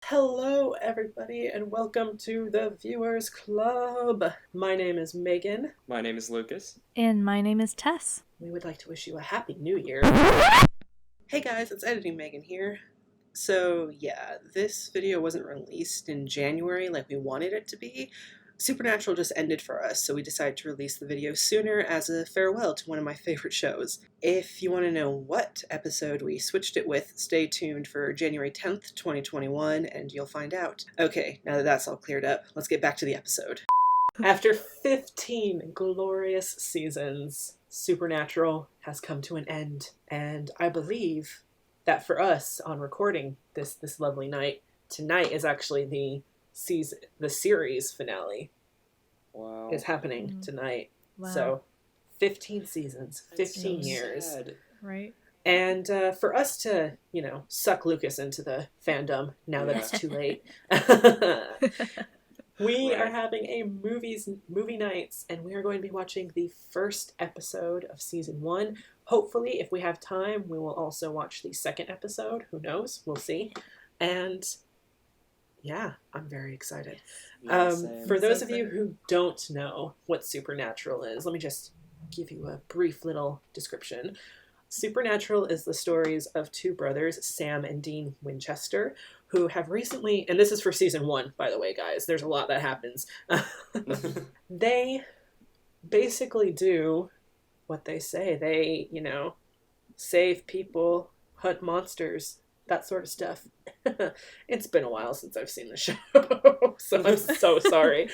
Hello, everybody, and welcome to the Viewers Club. My name is Megan. My name is Lucas. And my name is Tess. We would like to wish you a happy new year. Hey guys, it's Editing Megan here. So, yeah, this video wasn't released in January like we wanted it to be. Supernatural just ended for us, so we decided to release the video sooner as a farewell to one of my favorite shows. If you want to know what episode we switched it with, stay tuned for January 10th, 2021, and you'll find out. Okay, now that that's all cleared up, let's get back to the episode. After 15 glorious seasons, Supernatural has come to an end, and I believe that for us on recording this lovely night, tonight is actually the series finale. Wow. Is happening tonight. Wow. So 15 seasons, 15 so years. Sad. Right? And for us to, suck Lucas into the fandom now that it's too late, we are having a movie nights, and we are going to be watching the first episode of season 1. Hopefully, if we have time, we will also watch the second episode. Who knows? We'll see. And yeah, I'm very excited. For those of you who don't know what Supernatural is, let me just give you a brief little description. Supernatural is the stories of two brothers, Sam and Dean Winchester, who have recently, and this is for season 1, by the way, guys, there's a lot that happens. They basically do what they say. They, save people, hunt monsters, that sort of stuff. It's been a while since I've seen the show, so I'm so sorry.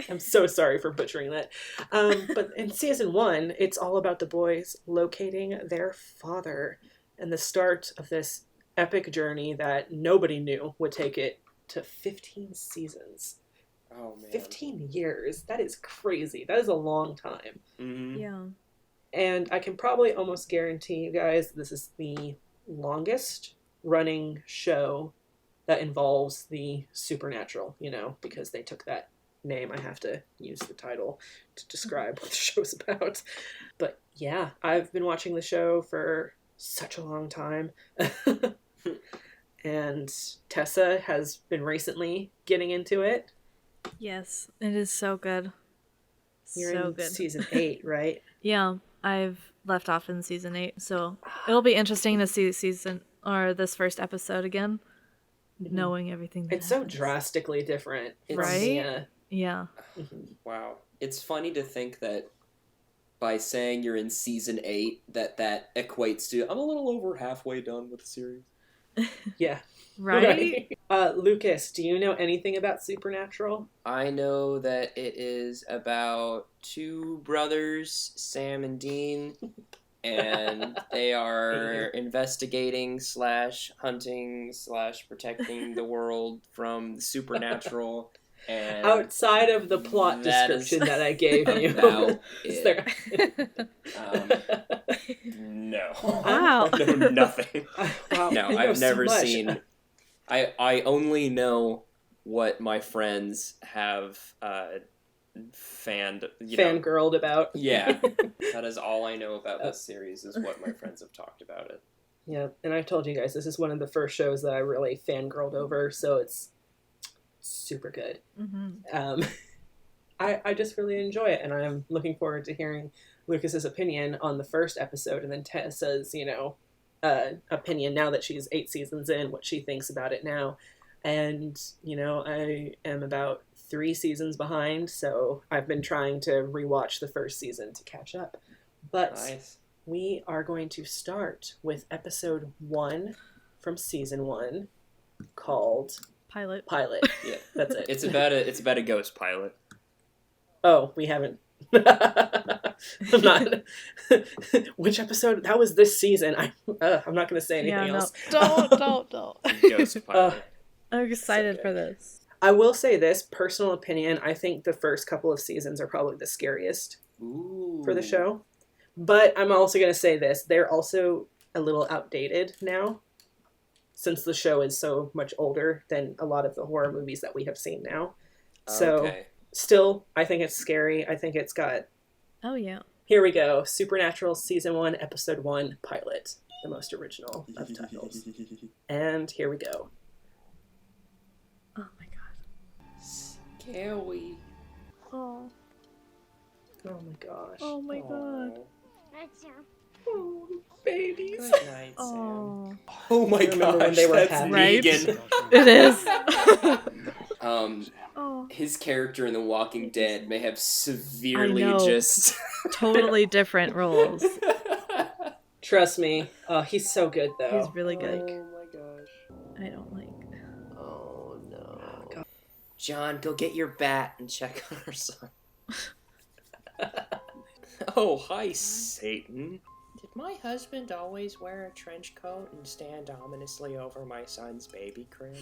I'm so sorry for butchering that. But in season 1, it's all about the boys locating their father and the start of this epic journey that nobody knew would take it to 15 seasons. Oh, man. 15 years. That is crazy. That is a long time. Mm-hmm. Yeah. And I can probably almost guarantee you guys this is the longest running show that involves the supernatural, because they took that name. I have to use the title to describe what the show's about. But yeah, I've been watching the show for such a long time. And Tessa has been recently getting into it. Yes, it is so good. You're so in good. season 8, right? Yeah, I've left off in season 8, so it'll be interesting to see this first episode again, knowing everything that It's so happens. drastically different. Right? Yeah. Wow. It's funny to think that by saying you're in season 8, that equates to, I'm a little over halfway done with the series. Yeah. Right? Lucas, do you know anything about Supernatural? I know that it is about two brothers, Sam and Dean, and they are investigating / hunting / protecting the world from the supernatural. And outside of the plot description that I gave you. About Is it. No. Wow. I know nothing. Wow, No, you know I've so never much. seen. I only know what my friends have Fangirled about. Yeah, that is all I know about this series. Is what my friends have talked about it. Yeah, and I've told you guys this is one of the first shows that I really fangirled over, so it's super good. Mm-hmm. I just really enjoy it, and I'm looking forward to hearing Lucas's opinion on the first episode, and then Tessa's, opinion now that she's 8 seasons in, what she thinks about it now. And, I am about 3 seasons behind, so I've been trying to rewatch the first season to catch up. But Nice. we are going to start with episode 1 from season 1 called Pilot. Yeah, That's it. it's about a ghost pilot. Oh, we haven't. I'm not. Which episode? That was this season. I'm not going to say anything else. Don't. Ghost pilot. I'm excited Okay. for this. I will say this, personal opinion, I think the first couple of seasons are probably the scariest Ooh. for the show. But I'm also going to say this, they're also a little outdated now, since the show is so much older than a lot of the horror movies that we have seen now. So, Okay. still, I think it's scary. I think it's got... Oh, yeah. Here we go. Supernatural Season 1, Episode 1, Pilot. The most original of titles. And here we go. scary. Oh. Oh my gosh. Oh my god. Oh, babies. Good night, Sam. Oh. Oh my I remember when gosh, they were that's happy. Right? Negan. It is. Oh. His character in The Walking Dead may have severely I know. just Totally different roles. Trust me. Oh, he's so good though. He's really good. Oh my gosh. I don't like. Oh no. John, go get your bat and check on our son. Oh, hi, Satan. Did my husband always wear a trench coat and stand ominously over my son's baby crib?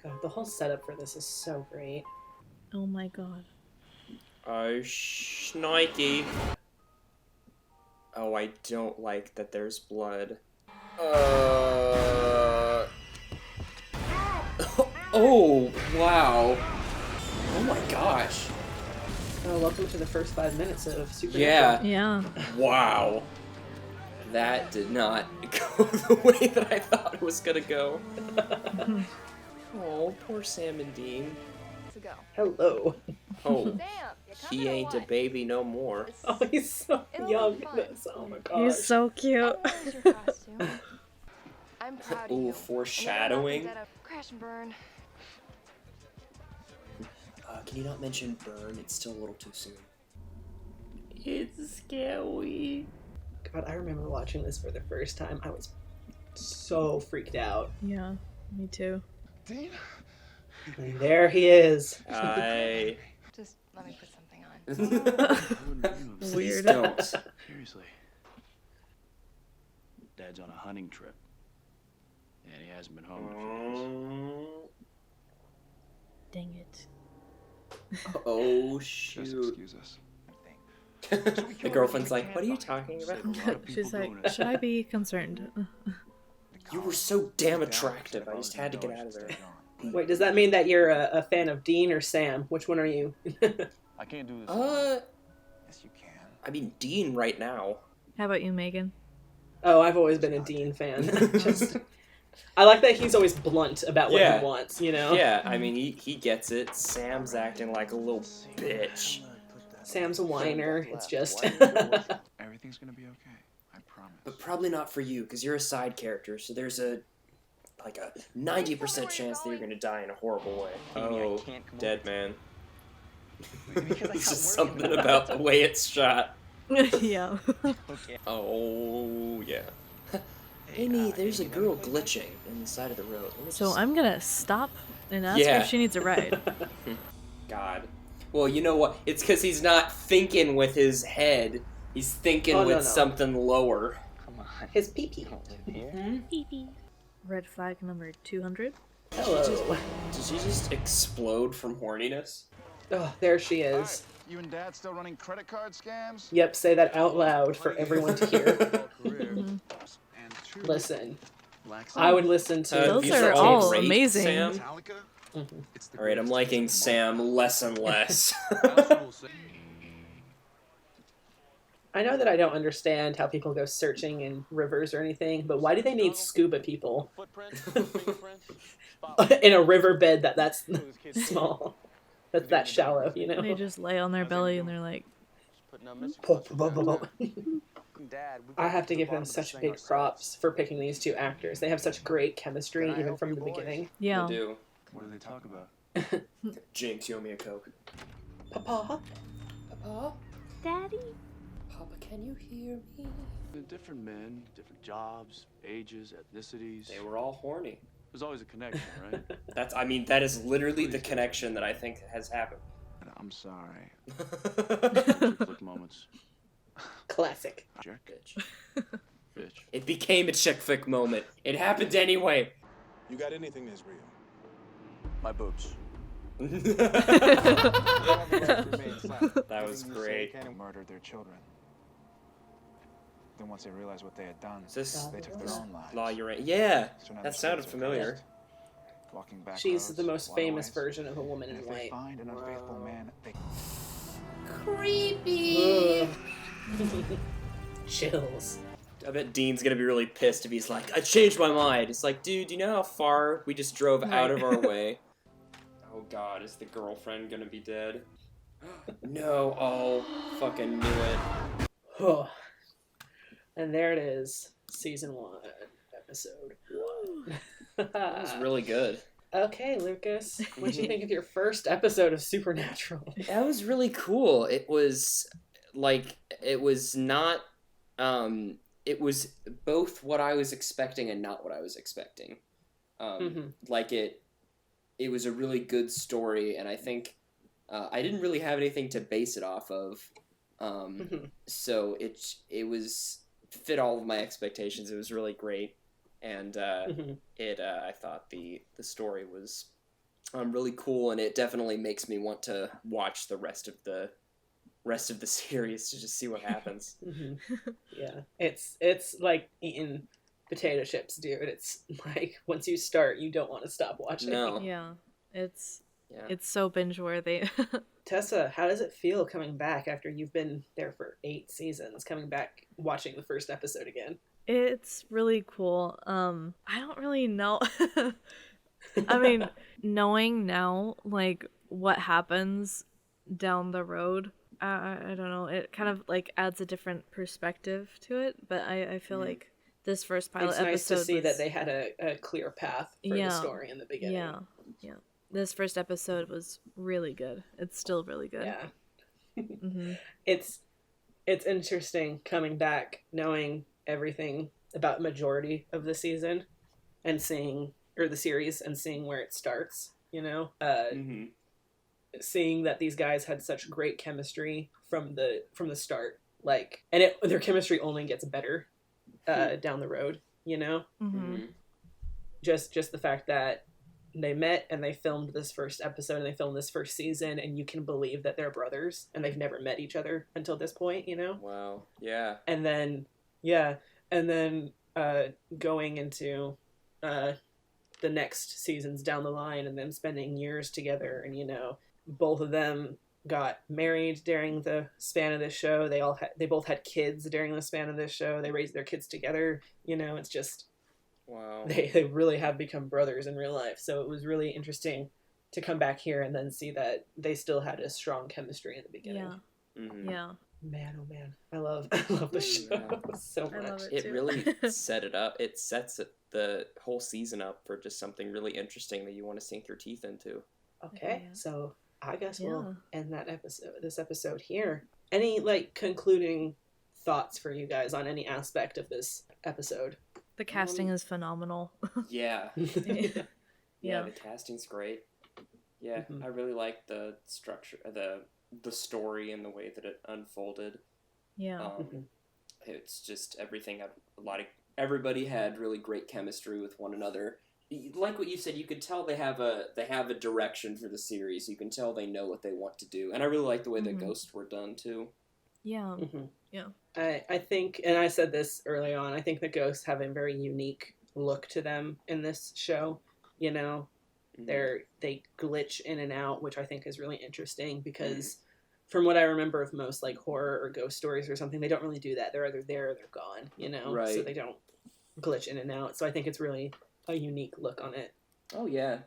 God, the whole setup for this is so great. Oh my god. Oh, Schnikey. Oh, I don't like that there's blood. Oh, wow. Oh my gosh. Oh, welcome to the first 5 minutes of Supernatural. Yeah. Yeah. Wow. That did not go the way that I thought it was gonna go. Oh, poor Sam and Dean. Hello. Oh, he ain't a baby no more. Oh, he's so young in this. Oh my gosh. He's so cute. I'm proud of Ooh, you. foreshadowing. Crash and burn. Can you not mention burn? It's still a little too soon. It's scary. God, I remember watching this for the first time. I was so freaked out. Yeah. Me too. Dean? And there he is. Just let me put something on. Please Weird. don't. Seriously. Dad's on a hunting trip. And he hasn't been home in a few days. Dang it. Oh Just shoot. excuse us. The girlfriend's like, what are you talking about? She's like, should I be concerned? You were so damn attractive. I just had to get out of there. Wait, does that mean that you're a fan of Dean or Sam? Which one are you? I can't do this. Yes, you can. I mean Dean right now. How about you, Megan? Oh, I've always been a Dean fan. Just, I like that he's always blunt about what Yeah. he wants, you know? Yeah, I mean he gets it. Sam's acting like a little bitch. Sam's a whiner. It's just... Everything's gonna be okay. I promise. But probably not for you, because you're a side character, so there's a 90% chance that you're gonna die in a horrible way. Oh, dead man. It's just something about the way it's shot. Yeah. Oh, yeah. Amy, there's a girl glitching in the side of the road. Let me So just- I'm gonna stop and ask her Yeah. if she needs a ride. God. Well, you know what? It's because he's not thinking with his head. He's thinking Oh, no, with no. something lower. His pee-pee. Red flag number 200. Hello. Did she just explode from horniness? Oh, there she is. You and Dad still running credit card scams? Yep, say that out loud for everyone to hear. Listen, I would listen to... Those these are all all great, amazing. Sam. Mhm. Alright, I'm liking Sam less and less. I know that I don't understand how people go searching in rivers or anything, but why do they need scuba people in a riverbed that's small? That's that shallow, you know? They just lay on their belly and they're like, I have to give them such big props for picking these two actors. They have such great chemistry, even from the beginning. yeah. I do. What do they talk about? Jinx, you owe me a Coke. Papa? Papa? Daddy? Papa, can you hear me? Different men, different jobs, ages, ethnicities. They were all horny. There's always a connection, right? That is literally the connection that I think has happened. I'm sorry. Chick flick moments. Classic. Jerk. Bitch. Bitch. It became a chick flick moment. It happened anyway. You got anything that's real? My boobs. That was great. Murdered their children. Then once they realized what they had done, Is this they took their own lives. Law Urine? Yeah, So now that the sounded streets are familiar. cursed. Walking back She's roads, the most one famous ways. version of a woman And in if they white. find an unfaithful man, they Ugh. Chills. I bet Dean's gonna be really pissed if he's like, I changed my mind. It's like, dude, you know how far we just drove out of our way? Oh God, is the girlfriend gonna be dead? No, oh, fucking knew it. Oh. And there it is, season 1, episode 1. That was really good. Okay, Lucas, what do you think of your first episode of Supernatural? That was really cool. It was like it was not it was both what I was expecting and not what I was expecting. Like it was a really good story, and I think I didn't really have anything to base it off of. So it was fit all of my expectations. It was really great, and I thought the story was really cool, and it definitely makes me want to watch the rest of the series to just see what happens. Yeah, it's like eating potato chips, dude. It's like once you start, you don't want to stop watching. No. Yeah, it's so binge worthy. Tessa, how does it feel coming back after you've been there for 8 seasons, coming back watching the first episode again? It's really cool. I don't really know. I mean, knowing now, like, what happens down the road, I don't know. It kind of, like, adds a different perspective to it, but I feel like this first pilot episode It's nice to see was... that they had a clear path for the story in the beginning. Yeah. This first episode was really good. It's still really good. Yeah. Mm-hmm. It's interesting coming back, knowing everything about majority of the season and seeing, or the series, and seeing where it starts, you know? Seeing that these guys had such great chemistry from the start, like, and their chemistry only gets better down the road, you know? Just the fact that they met and they filmed this first episode and they filmed this first season, and you can believe that they're brothers and they've never met each other until this point, you know? Wow. Yeah. And then going into the next seasons down the line, and them spending years together, and, you know, both of them got married during the span of this show. They both had kids during the span of this show. They raised their kids together. You know, it's just, wow. They really have become brothers in real life. So it was really interesting to come back here and then see that they still had a strong chemistry in the beginning. Yeah. Man, oh man, I love the show so much. I love It too. really set it up. It sets the whole season up for just something really interesting that you want to sink your teeth into. Okay, Yeah. so I guess Yeah. we'll end this episode here. Any, like, concluding thoughts for you guys on any aspect of this episode? The casting is phenomenal. Yeah. Yeah. Yeah, the casting's great. Yeah, I really like the structure, the story and the way that it unfolded. Yeah. It's just everything. Everybody had really great chemistry with one another. Like what you said, you could tell they have a direction for the series. You can tell they know what they want to do, and I really like the way the ghosts were done too. Yeah. Yeah. I think, and I said this early on, I think the ghosts have a very unique look to them in this show. You know, they glitch in and out, which I think is really interesting because from what I remember of most, like, horror or ghost stories or something, they don't really do that. They're either there or they're gone, you know? Right. So they don't glitch in and out. So I think it's really a unique look on it. Oh, yeah.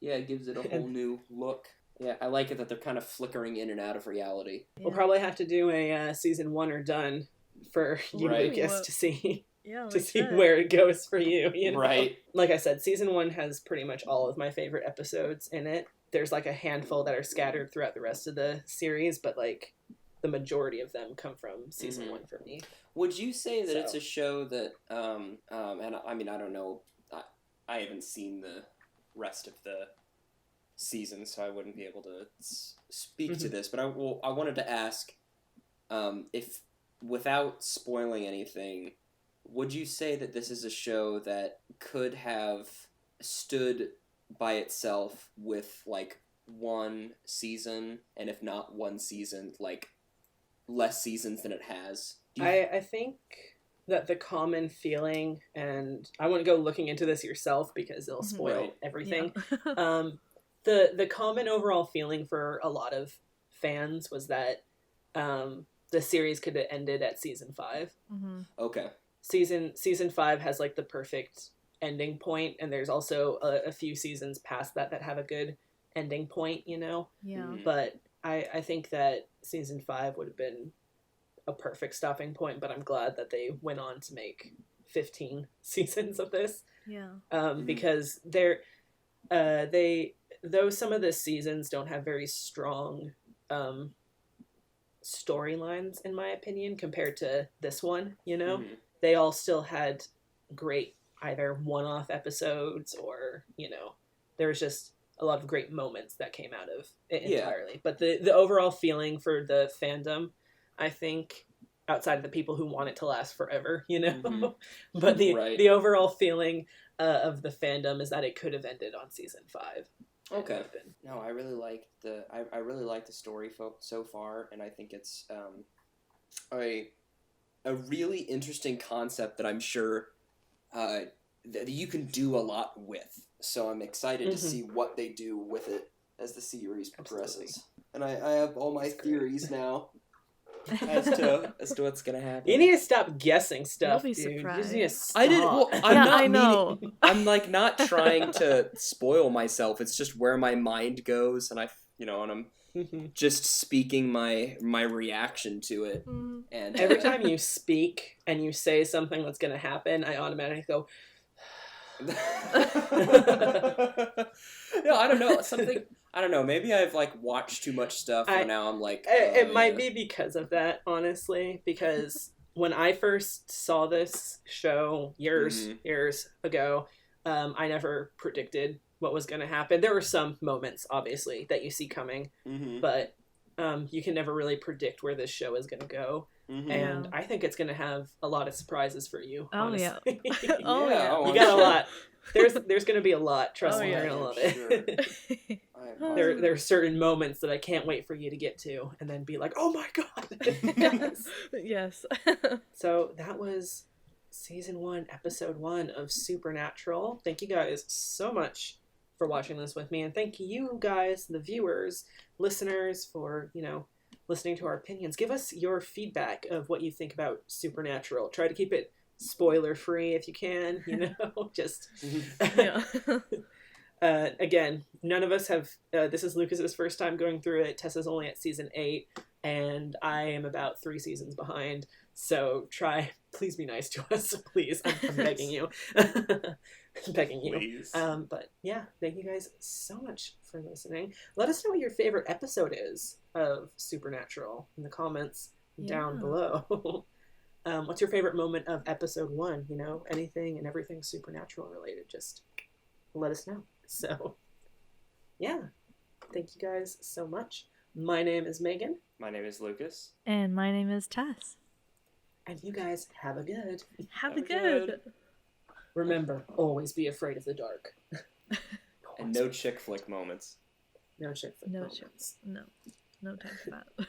Yeah, it gives it a whole new look. Yeah, I like it that they're kind of flickering in and out of reality. Yeah. We'll probably have to do a season 1 or done for you, Right. Lucas, to see Yeah. to see where it goes for you, you know? Right. Like I said, season 1 has pretty much all of my favorite episodes in it. There's, like, a handful that are scattered throughout the rest of the series, but, like, the majority of them come from season 1 for me. Would you say that it's So. a show that, and I mean, I don't know, I haven't seen the rest of the season, so I wouldn't be able to speak to this, but I wanted to ask, if, without spoiling anything, would you say that this is a show that could have stood by itself with, like, one season, and if not one season, like, less seasons than it has? I think that the common feeling, and I want to go looking into this yourself because it'll spoil Right. everything. Yeah. The common overall feeling for a lot of fans was that the series could have ended at season 5. Okay. Season 5 has, like, the perfect ending point, and there's also a few seasons past that have a good ending point, you know. Yeah. Mhm. But I think that season 5 would have been a perfect stopping point, but I'm glad that they went on to make 15 seasons of this. Yeah. Because though some of the seasons don't have very strong storylines, in my opinion, compared to this one, you know, Mhm. they all still had great either one-off episodes or, you know, there was just a lot of great moments that came out of it Yeah. entirely. But the overall feeling for the fandom, I think, outside of the people who want it to last forever, you know, Mhm. but Right. the overall feeling of the fandom is that it could have ended on season 5. It Okay. would have been. No, I really like I really like the story so far, and I think it's a really interesting concept that I'm sure that you can do a lot with. So I'm excited to Mhm. see what they do with it as the series progresses. Absolutely. And I have all my theories now as to what's gonna happen. You need to stop guessing stuff, be dude. You just need to surprised. stop. I didn't. Well, I'm Yeah, not I know. I'm like not trying to spoil myself. It's just where my mind goes, and and I'm Mhm. just speaking my reaction to it. Mhm. And Every time you speak and you say something that's going to happen, I automatically go, no, I don't know. I don't know. Maybe I've like watched too much stuff, and now I'm like. It might yeah. be because of that, honestly, because when I first saw this show years ago, I never predicted what was going to happen. There were some moments, obviously, that you see coming, Mhm. but you can never really predict where this show is going to go. Mhm. And I think it's going to have a lot of surprises for you. Oh, yeah. Honestly. Oh, Yeah, yeah. oh, You I'm got sure. a lot. There's going to be a lot. Trust Oh, me, yeah. you're gonna love I'm it. There are certain moments that I can't wait for you to get to, and then be like, "Oh my god!" Yes. Yes. So that was season 1, episode 1 of Supernatural. Thank you guys so much for watching this with me, and thank you guys, the viewers, listeners, for listening to our opinions. Give us your feedback of what you think about Supernatural. Try to keep it spoiler free if you can. Just. Yeah. Again, none of us have. This is Lucas's first time going through it. Tessa's only at season 8, and I am about 3 seasons behind. So please be nice to us, please. I'm begging you, begging you. Please. But yeah, thank you guys so much for listening. Let us know what your favorite episode is of Supernatural in the comments down Yeah. below. What's your favorite moment of episode 1? Anything and everything Supernatural related. Just let us know. So, yeah. Thank you guys so much. My name is Megan. My name is Lucas. And my name is Tess. And you guys have a good. Have a Have a good. good. Remember, always be afraid of the dark. And no chick flick moments. No chick flick No moments. chips. No. No time for that.